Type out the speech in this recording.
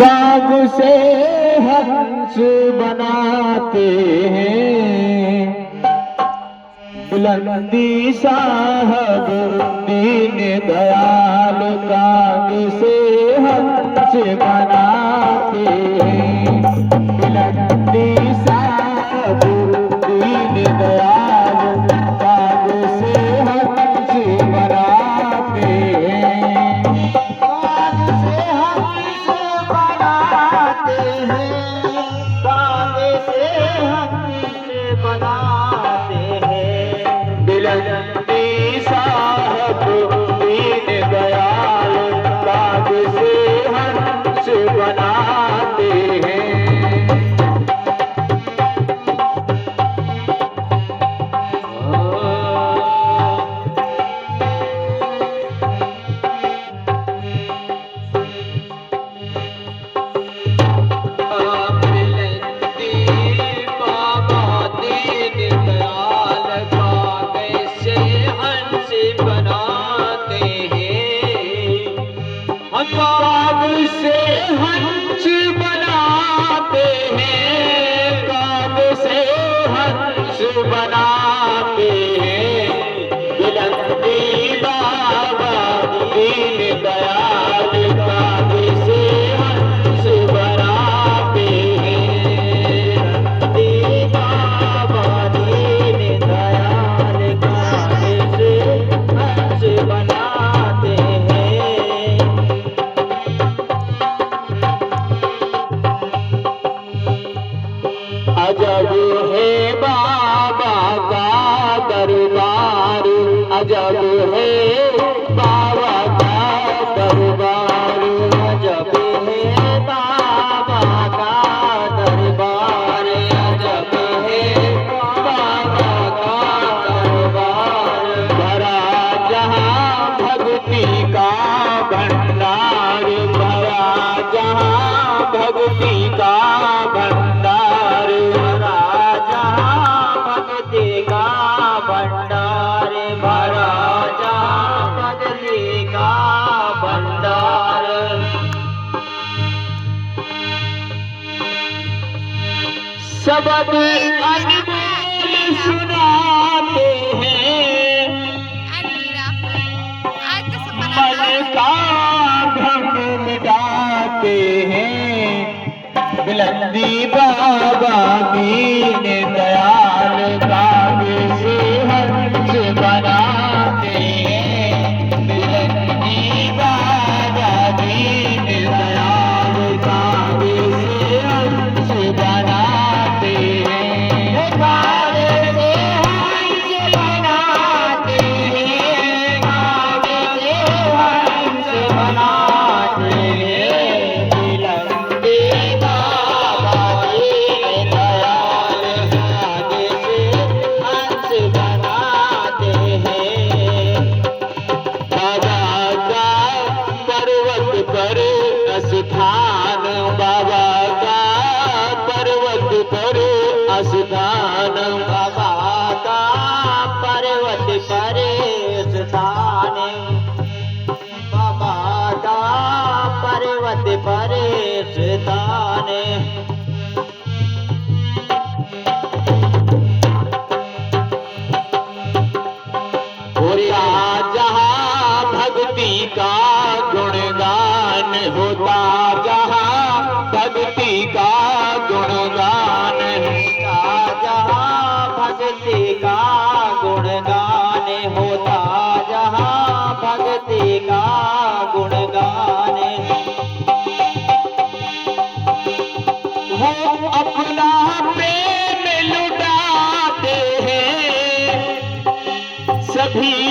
काग से हंस बनाते हैं, बुलंदी साहब दीन दयाल काग से हंस बनाते हैं, बुलंदी साहब दीन दयाल काग से हंस बनाते हैं, काग से हंस बनाते हैं, काग से हंस बनाते हैं, बुलंदी साहब दीन दयाल काग से हंस बनाते हैं। काग से हंस बनाते हैं, काग से हंस बनाते हैं, बुलंदी बाबा दीन दयाल काग से हंस बनाते हैं, बुलंदी बाबा दीन दयाल काग से हंस बनाते हैं। अजब है बाबा का दरबार, अजब है बाबा का दरबार, अजब है बाबा का दरबार, अजब है बाबा का दरबार, भरा जहाँ भक्ति का भंडार, भरा जहाँ भक्ति का भंडार, भंडार, भरा जहाँ भक्ति का भंडार। सबद अनमोल सुनाते हैं, मन का भ्रम मिटाते हैं, बुलंदी बाबा दीन दयाल काग से हंस बनाते हैं, बुलंदी बाबा दीन दयाल काग से हंस बनाते हैं, काग से हंस बनाते हैं, काग से हंस बनाते हैं, बुलंदी स्थान, बाबा का पर्वत पर स्थान, बाबा का पर्वत पर स्थान, बाबा का पर्वत पर स्थान। जहाँ भक्ति का गुणगान होता, जहाँ भक्ति का गुणगान होता, जहाँ भक्ति का गुणगान होता, जहाँ भक्ति का गुणगान, वो अपना पे